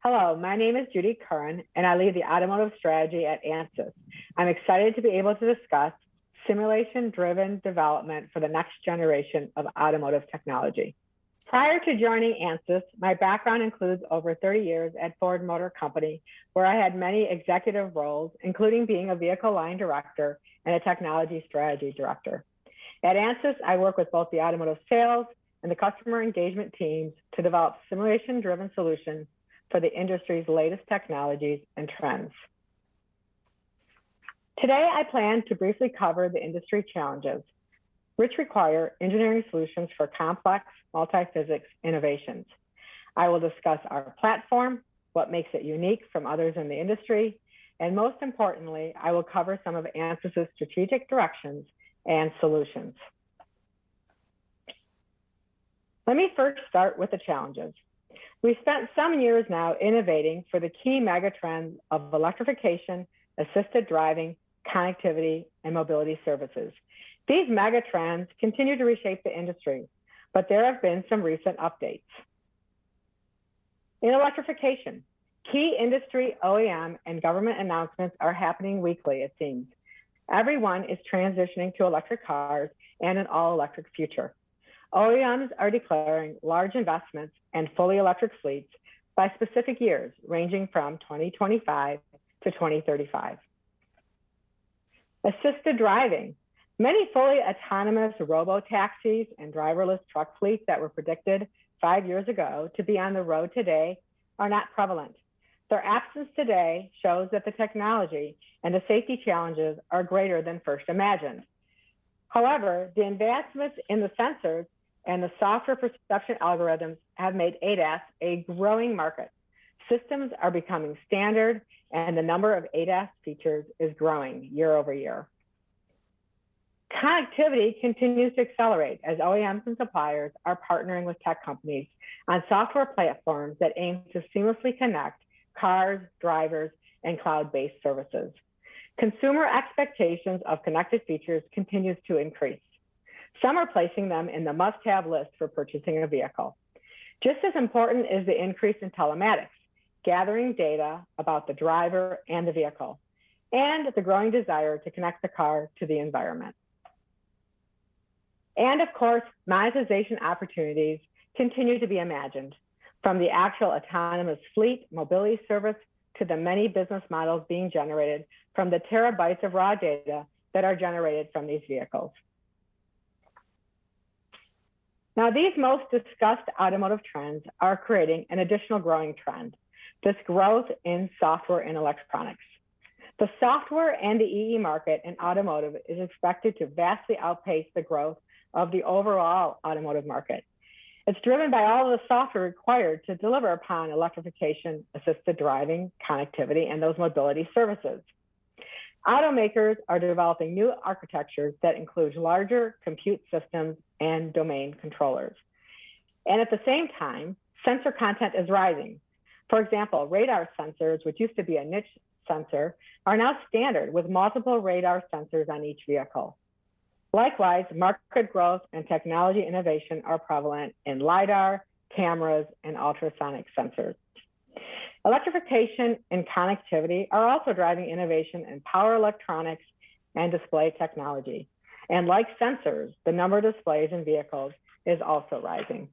Hello, my name is Judy Curran, and I lead the automotive strategy at Ansys. I'm excited to be able to discuss simulation-driven development for the next generation of automotive technology. Prior to joining Ansys, my background includes over 30 years at Ford Motor Company, where I had many executive roles, including being a vehicle line director and a technology strategy director. At Ansys, I work with both the automotive sales and the customer engagement teams to develop simulation-driven solutions for the industry's latest technologies and trends. Today, I plan to briefly cover the industry challenges, which require engineering solutions for complex multi-physics innovations. I will discuss our platform, what makes it unique from others in the industry, and most importantly, I will cover some of Ansys' strategic directions and solutions. Let me first start with the challenges. We've spent some years now innovating for the key megatrends of electrification, assisted driving, connectivity, and mobility services. These megatrends continue to reshape the industry, but there have been some recent updates. In electrification, key industry, OEM, and government announcements are happening weekly, it seems. Everyone is transitioning to electric cars and an all-electric future. OEMs are declaring large investments and fully electric fleets by specific years, ranging from 2025 to 2035. Assisted driving. Many fully autonomous robo-taxis and driverless truck fleets that were predicted 5 years ago to be on the road today are not prevalent. Their absence today shows that the technology and the safety challenges are greater than first imagined. However, the advancements in the sensors and the software perception algorithms have made ADAS a growing market. Systems are becoming standard, and the number of ADAS features is growing year over year. Connectivity continues to accelerate as OEMs and suppliers are partnering with tech companies on software platforms that aim to seamlessly connect cars, drivers, and cloud-based services. Consumer expectations of connected features continues to increase. Some are placing them in the must-have list for purchasing a vehicle. Just as important is the increase in telematics, gathering data about the driver and the vehicle, and the growing desire to connect the car to the environment. And of course, monetization opportunities continue to be imagined, from the actual autonomous fleet mobility service to the many business models being generated from the terabytes of raw data that are generated from these vehicles. Now, these most discussed automotive trends are creating an additional growing trend, this growth in software and electronics. The software and the EE market in automotive is expected to vastly outpace the growth of the overall automotive market. It's driven by all of the software required to deliver upon electrification, assisted driving, connectivity, and those mobility services. Automakers are developing new architectures that include larger compute systems and domain controllers. And at the same time, sensor content is rising. For example, radar sensors, which used to be a niche sensor, are now standard with multiple radar sensors on each vehicle. Likewise, market growth and technology innovation are prevalent in LiDAR, cameras, and ultrasonic sensors. Electrification and connectivity are also driving innovation in power electronics and display technology. And like sensors, the number of displays in vehicles is also rising.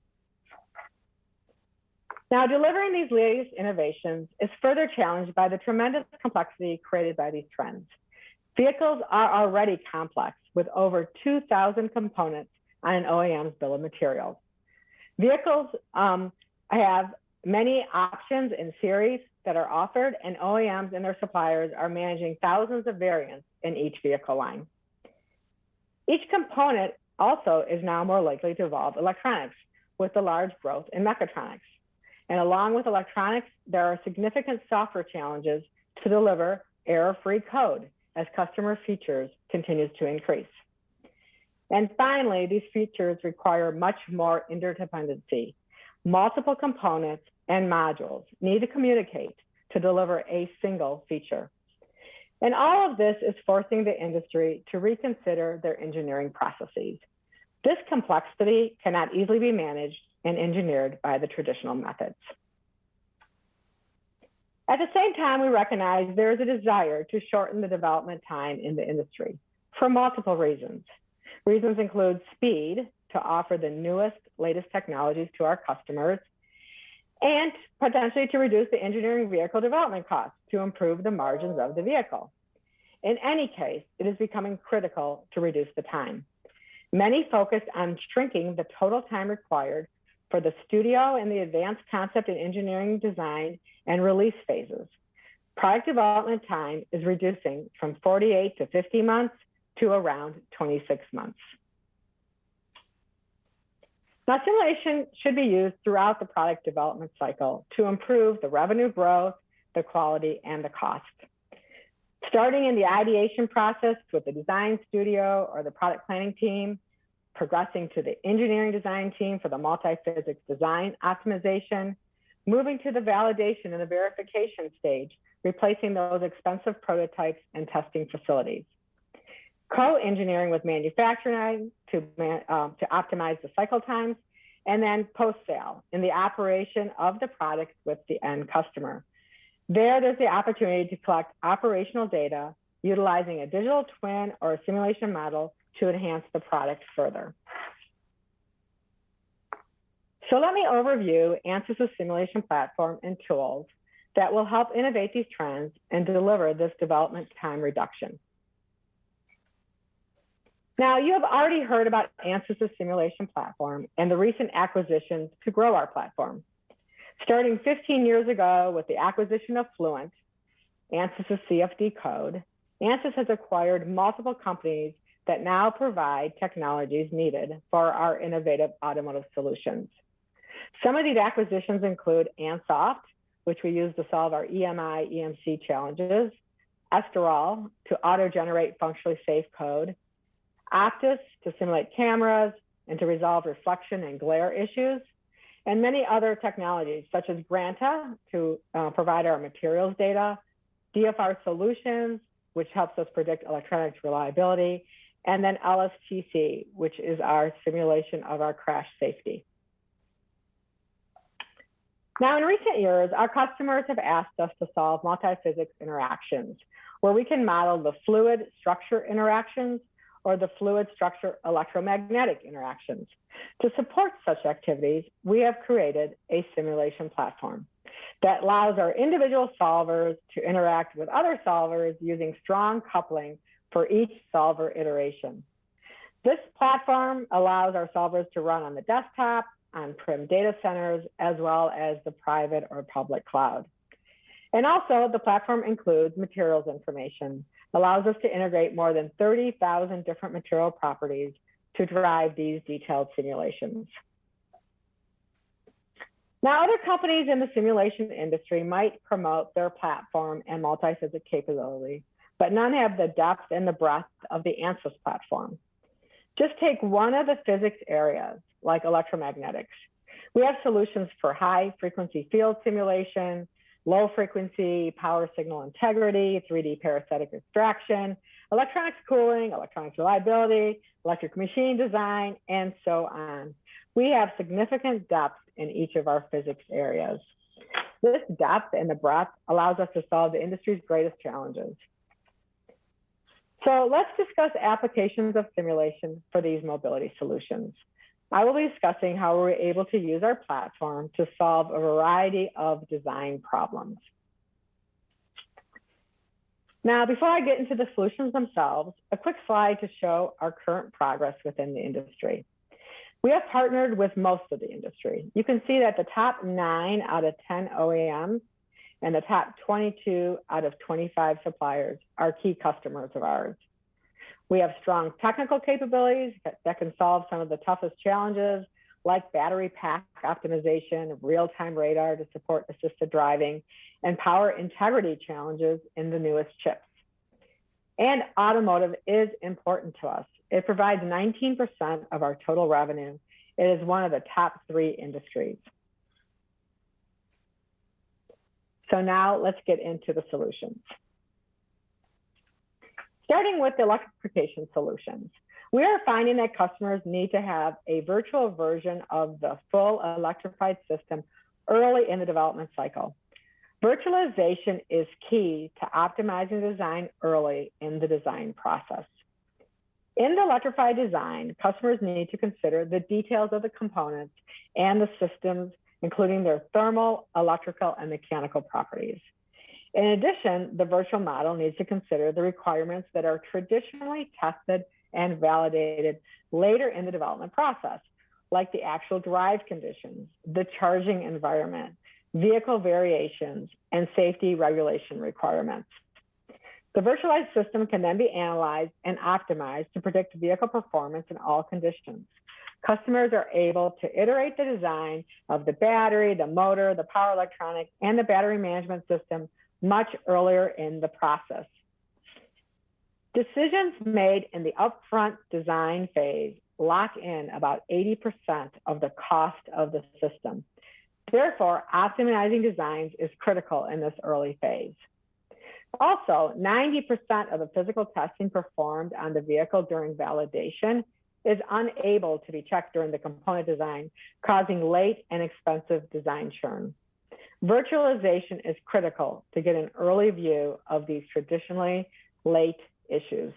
Now, delivering these latest innovations is further challenged by the tremendous complexity created by these trends. Vehicles are already complex with over 2,000 components on an OEM's bill of materials. Vehicles have many options in series that are offered, and OEMs and their suppliers are managing thousands of variants in each vehicle line. Each component also is now more likely to involve electronics with the large growth in mechatronics. And along with electronics, there are significant software challenges to deliver error-free code as customer features continues to increase. And finally, these features require much more interdependency. Multiple components and modules need to communicate to deliver a single feature. And all of this is forcing the industry to reconsider their engineering processes. This complexity cannot easily be managed and engineered by the traditional methods. At the same time, we recognize there is a desire to shorten the development time in the industry for multiple reasons. Reasons include speed to offer the newest, latest technologies to our customers, and potentially to reduce the engineering vehicle development costs to improve the margins of the vehicle. In any case, it is becoming critical to reduce the time. Many focus on shrinking the total time required for the studio and the advanced concept and engineering design and release phases. Product development time is reducing from 48 to 50 months to around 26 months. Now, simulation should be used throughout the product development cycle to improve the revenue growth, the quality, and the cost. Starting in the ideation process with the design studio or the product planning team, progressing to the engineering design team for the multi-physics design optimization, moving to the validation and the verification stage, replacing those expensive prototypes and testing facilities. Co-engineering with manufacturing to optimize the cycle times, and then post-sale in the operation of the product with the end customer. There's the opportunity to collect operational data utilizing a digital twin or a simulation model to enhance the product further. So let me overview Ansys' simulation platform and tools that will help innovate these trends and deliver this development time reduction. Now, you have already heard about Ansys' simulation platform and the recent acquisitions to grow our platform. Starting 15 years ago with the acquisition of Fluent, Ansys' CFD code, Ansys has acquired multiple companies that now provide technologies needed for our innovative automotive solutions. Some of these acquisitions include Ansoft, which we use to solve our EMI, EMC challenges, Esterol to auto-generate functionally safe code, Optis to simulate cameras and to resolve reflection and glare issues, and many other technologies such as Granta to provide our materials data, DFR Solutions, which helps us predict electronics reliability, and then LSTC, which is our simulation of our crash safety. Now, in recent years, our customers have asked us to solve multi-physics interactions, where we can model the fluid structure interactions or the fluid structure electromagnetic interactions. To support such activities, we have created a simulation platform that allows our individual solvers to interact with other solvers using strong coupling for each solver iteration. This platform allows our solvers to run on the desktop, on-prem data centers, as well as the private or public cloud. And also, the platform includes materials information, allows us to integrate more than 30,000 different material properties to drive these detailed simulations. Now, other companies in the simulation industry might promote their platform and multi-physics capability, but none have the depth and the breadth of the Ansys platform. Just take one of the physics areas, like electromagnetics. We have solutions for high frequency field simulation, low frequency power signal integrity, 3D parasitic extraction, electronics cooling, electronics reliability, electric machine design, and so on. We have significant depth in each of our physics areas. This depth and the breadth allows us to solve the industry's greatest challenges. So let's discuss applications of simulation for these mobility solutions. I will be discussing how we're able to use our platform to solve a variety of design problems. Now, before I get into the solutions themselves, a quick slide to show our current progress within the industry. We have partnered with most of the industry. You can see that the top 9 out of 10 OEMs and the top 22 out of 25 suppliers are key customers of ours. We have strong technical capabilities that can solve some of the toughest challenges, like battery pack optimization, real-time radar to support assisted driving, and power integrity challenges in the newest chips. And automotive is important to us. It provides 19% of our total revenue. It is one of the top 3 industries. So now let's get into the solutions. Starting with the electrification solutions, we are finding that customers need to have a virtual version of the full electrified system early in the development cycle. Virtualization is key to optimizing design early in the design process. In the electrified design, customers need to consider the details of the components and the systems, including their thermal, electrical, and mechanical properties. In addition, the virtual model needs to consider the requirements that are traditionally tested and validated later in the development process, like the actual drive conditions, the charging environment, vehicle variations, and safety regulation requirements. The virtualized system can then be analyzed and optimized to predict vehicle performance in all conditions. Customers are able to iterate the design of the battery, the motor, the power electronics, and the battery management system much earlier in the process. Decisions made in the upfront design phase lock in about 80% of the cost of the system. Therefore, optimizing designs is critical in this early phase. Also, 90% of the physical testing performed on the vehicle during validation is unable to be checked during the component design, causing late and expensive design churn. Virtualization is critical to get an early view of these traditionally late issues.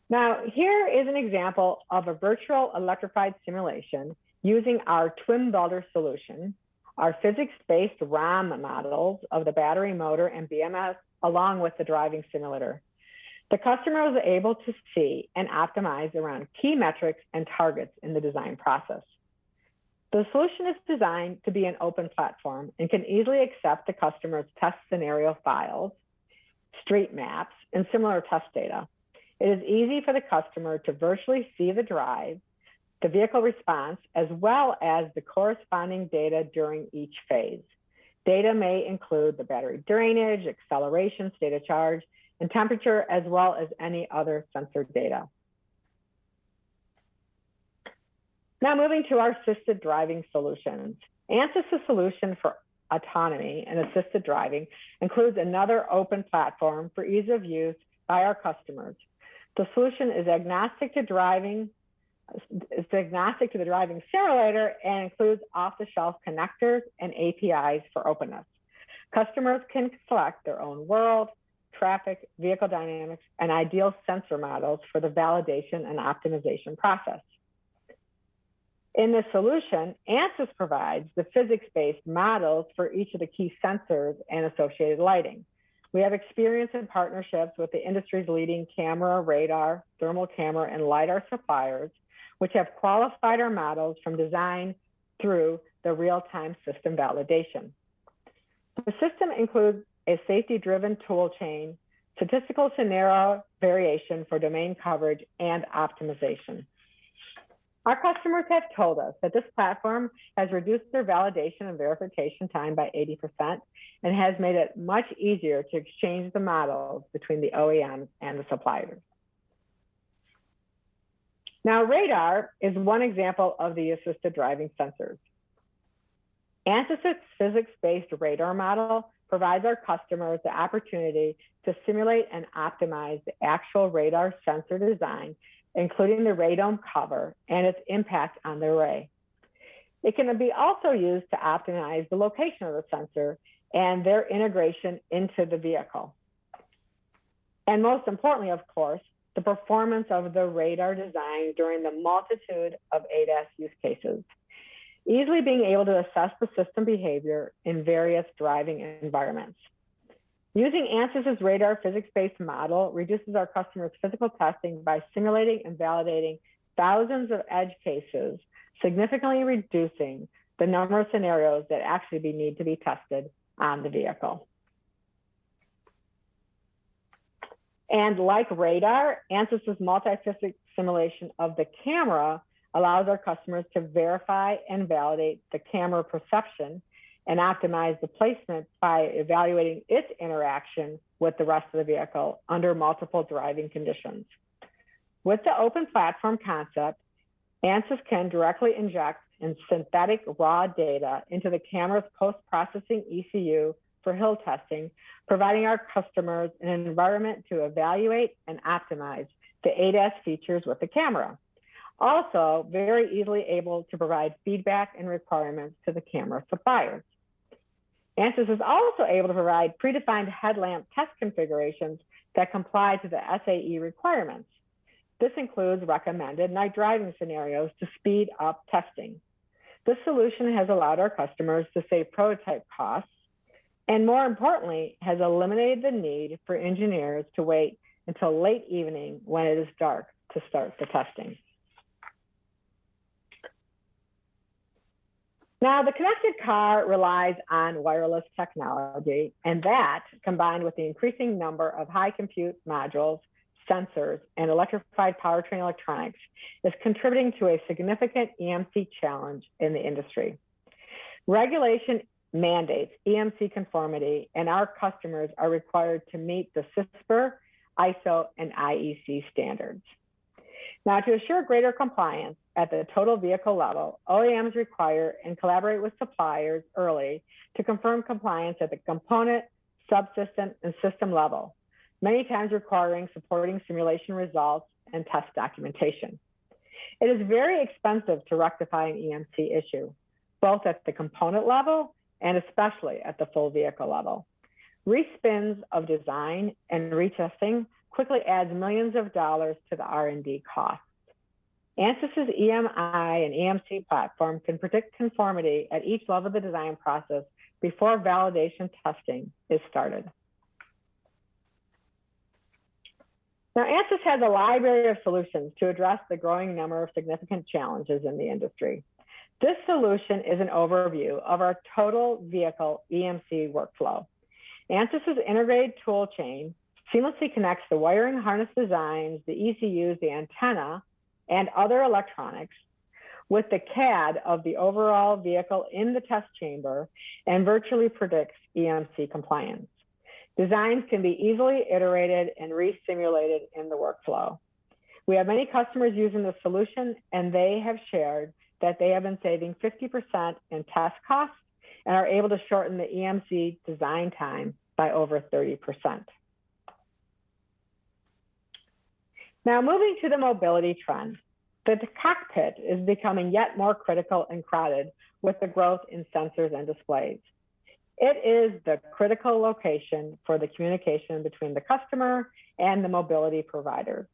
Now, here is an example of a virtual electrified simulation using our Twin Builder solution, our physics-based RAM models of the battery, motor, and BMS, along with the driving simulator. The customer was able to see and optimize around key metrics and targets in the design process. The solution is designed to be an open platform and can easily accept the customer's test scenario files, street maps, and similar test data. It is easy for the customer to virtually see the drive, the vehicle response, as well as the corresponding data during each phase. Data may include the battery drainage, acceleration, state of charge, and temperature, as well as any other sensor data. Now moving to our assisted driving solutions. Ansys' solution for autonomy and assisted driving includes another open platform for ease of use by our customers. The solution is agnostic to the driving simulator and includes off-the-shelf connectors and APIs for openness. Customers can select their own world, traffic, vehicle dynamics, and ideal sensor models for the validation and optimization process. In this solution, Ansys provides the physics-based models for each of the key sensors and associated lighting. We have experience in partnerships with the industry's leading camera, radar, thermal camera, and LiDAR suppliers, which have qualified our models from design through the real-time system validation. The system includes a safety-driven tool chain, statistical scenario variation for domain coverage, and optimization. Our customers have told us that this platform has reduced their validation and verification time by 80% and has made it much easier to exchange the models between the OEMs and the suppliers. Now, radar is one example of the assisted driving sensors. Ansys' physics-based radar model provides our customers the opportunity to simulate and optimize the actual radar sensor design, including the radome cover and its impact on the array. It can be also used to optimize the location of the sensor and their integration into the vehicle. And most importantly, of course, the performance of the radar design during the multitude of ADAS use cases, easily being able to assess the system behavior in various driving environments. Using Ansys' radar physics-based model reduces our customers' physical testing by simulating and validating thousands of edge cases, significantly reducing the number of scenarios that actually need to be tested on the vehicle. And like radar, Ansys' multi-physics simulation of the camera allows our customers to verify and validate the camera perception and optimize the placement by evaluating its interaction with the rest of the vehicle under multiple driving conditions. With the open platform concept, Ansys can directly inject in synthetic raw data into the camera's post-processing ECU for hill testing, providing our customers an environment to evaluate and optimize the ADAS features with the camera. also very easily able to provide feedback and requirements to the camera suppliers. Ansys is also able to provide predefined headlamp test configurations that comply to the SAE requirements. This includes recommended night driving scenarios to speed up testing. This solution has allowed our customers to save prototype costs, and more importantly, has eliminated the need for engineers to wait until late evening when it is dark to start the testing. Now, the connected car relies on wireless technology, and that, combined with the increasing number of high compute modules, sensors, and electrified powertrain electronics, is contributing to a significant EMC challenge in the industry. Regulation mandates EMC conformity, and our customers are required to meet the CISPR, ISO, and IEC standards. Now, to assure greater compliance at the total vehicle level, OEMs require and collaborate with suppliers early to confirm compliance at the component, subsystem, and system level, many times requiring supporting simulation results and test documentation. It is very expensive to rectify an EMC issue, both at the component level and especially at the full vehicle level. Respins of design and retesting quickly adds millions of dollars to the R&D costs. Ansys's EMI and EMC platform can predict conformity at each level of the design process before validation testing is started. Now, Ansys has a library of solutions to address the growing number of significant challenges in the industry. This solution is an overview of our total vehicle EMC workflow. Ansys's integrated tool chain seamlessly connects the wiring harness designs, the ECUs, the antenna, and other electronics with the CAD of the overall vehicle in the test chamber and virtually predicts EMC compliance. Designs can be easily iterated and re-simulated in the workflow. We have many customers using the solution, and they have shared that they have been saving 50% in test costs and are able to shorten the EMC design time by over 30%. Now, moving to the mobility trend, the cockpit is becoming yet more critical and crowded with the growth in sensors and displays. It is the critical location for the communication between the customer and the mobility providers.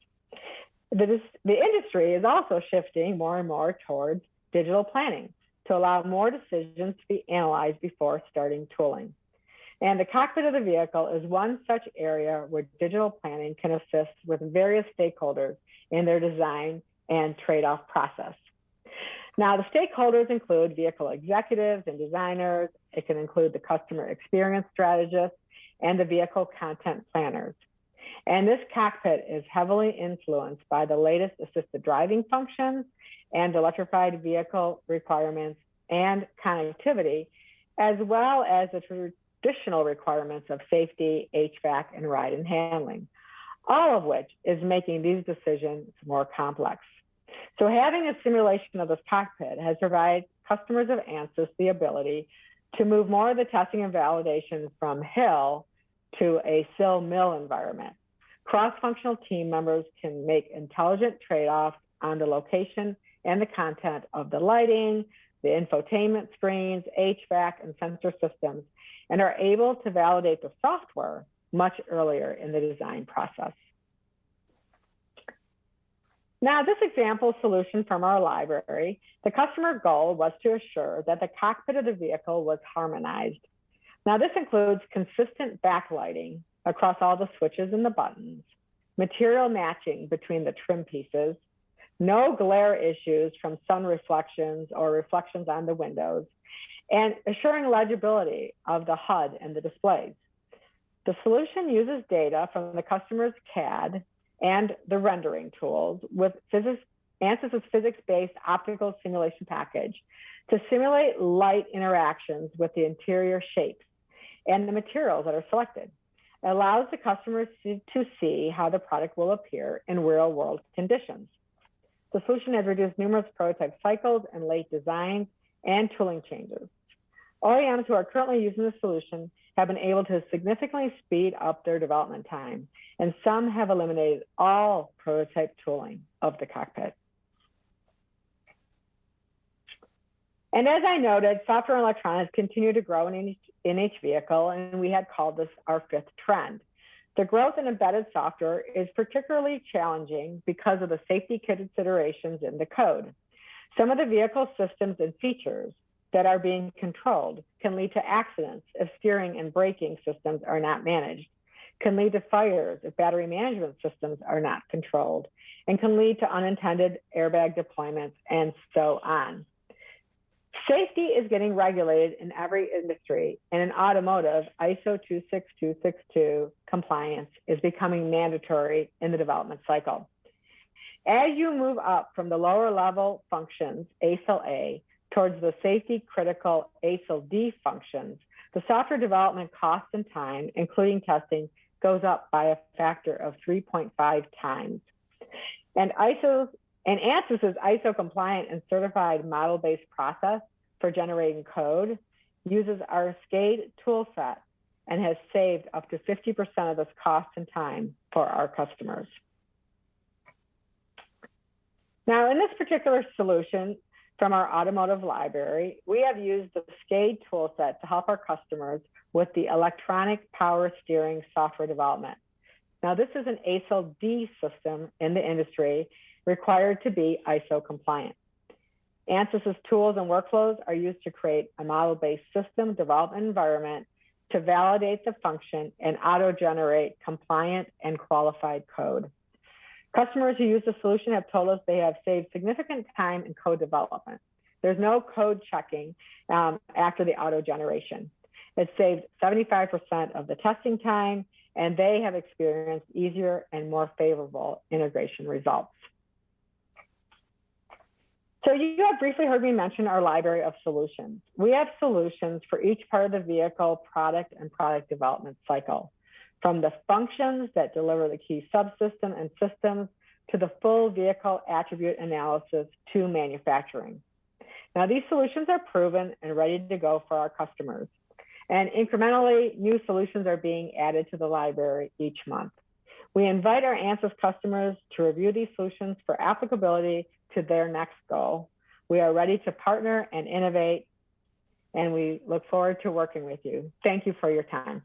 The industry is also shifting more and more towards digital planning to allow more decisions to be analyzed before starting tooling. And the cockpit of the vehicle is one such area where digital planning can assist with various stakeholders in their design and trade-off process. Now, the stakeholders include vehicle executives and designers. It can include the customer experience strategists and the vehicle content planners. And this cockpit is heavily influenced by the latest assisted driving functions and electrified vehicle requirements and connectivity, as well as the traditional requirements of safety, HVAC, and ride and handling, all of which is making these decisions more complex. So having a simulation of this cockpit has provided customers of Ansys the ability to move more of the testing and validation from hill to a sill-mill environment. Cross-functional team members can make intelligent trade-offs on the location and the content of the lighting, the infotainment screens, HVAC, and sensor systems, and are able to validate the software much earlier in the design process. Now, this example solution from our library, the customer goal was to assure that the cockpit of the vehicle was harmonized. Now, this includes consistent backlighting across all the switches and the buttons, material matching between the trim pieces, no glare issues from sun reflections or reflections on the windows, and assuring legibility of the HUD and the displays. The solution uses data from the customer's CAD and the rendering tools with Ansys's physics-based optical simulation package to simulate light interactions with the interior shapes and the materials that are selected. It allows the customers to see how the product will appear in real-world conditions. The solution has reduced numerous prototype cycles and late designs and tooling changes. OEMs who are currently using the solution have been able to significantly speed up their development time, and some have eliminated all prototype tooling of the cockpit. And as I noted, software and electronics continue to grow in each vehicle, and we had called this our fifth trend. The growth in embedded software is particularly challenging because of the safety considerations in the code. Some of the vehicle systems and features that are being controlled can lead to accidents if steering and braking systems are not managed, can lead to fires if battery management systems are not controlled, and can lead to unintended airbag deployments, and so on. Safety is getting regulated in every industry, and in automotive, ISO 26262 compliance is becoming mandatory in the development cycle. As you move up from the lower level functions, ASIL A, towards the safety critical ASIL D functions, the software development cost and time, including testing, goes up by a factor of 3.5 times. And Ansys' ISO compliant and certified model-based process for generating code uses our SCADE toolset and has saved up to 50% of this cost and time for our customers. Now, in this particular solution from our automotive library, we have used the SCADE toolset to help our customers with the electronic power steering software development. Now, this is an ASIL D system in the industry required to be ISO compliant. Ansys' tools and workflows are used to create a model-based system development environment to validate the function and auto-generate compliant and qualified code. Customers who use the solution have told us they have saved significant time in code development. There's no code checking after the auto-generation. It saves 75% of the testing time, and they have experienced easier and more favorable integration results. So you have briefly heard me mention our library of solutions. We have solutions for each part of the vehicle, product, and product development cycle, from the functions that deliver the key subsystem and systems to the full vehicle attribute analysis to manufacturing. Now, these solutions are proven and ready to go for our customers. And incrementally, new solutions are being added to the library each month. We invite our Ansys customers to review these solutions for applicability to their next goal. We are ready to partner and innovate, and we look forward to working with you. Thank you for your time.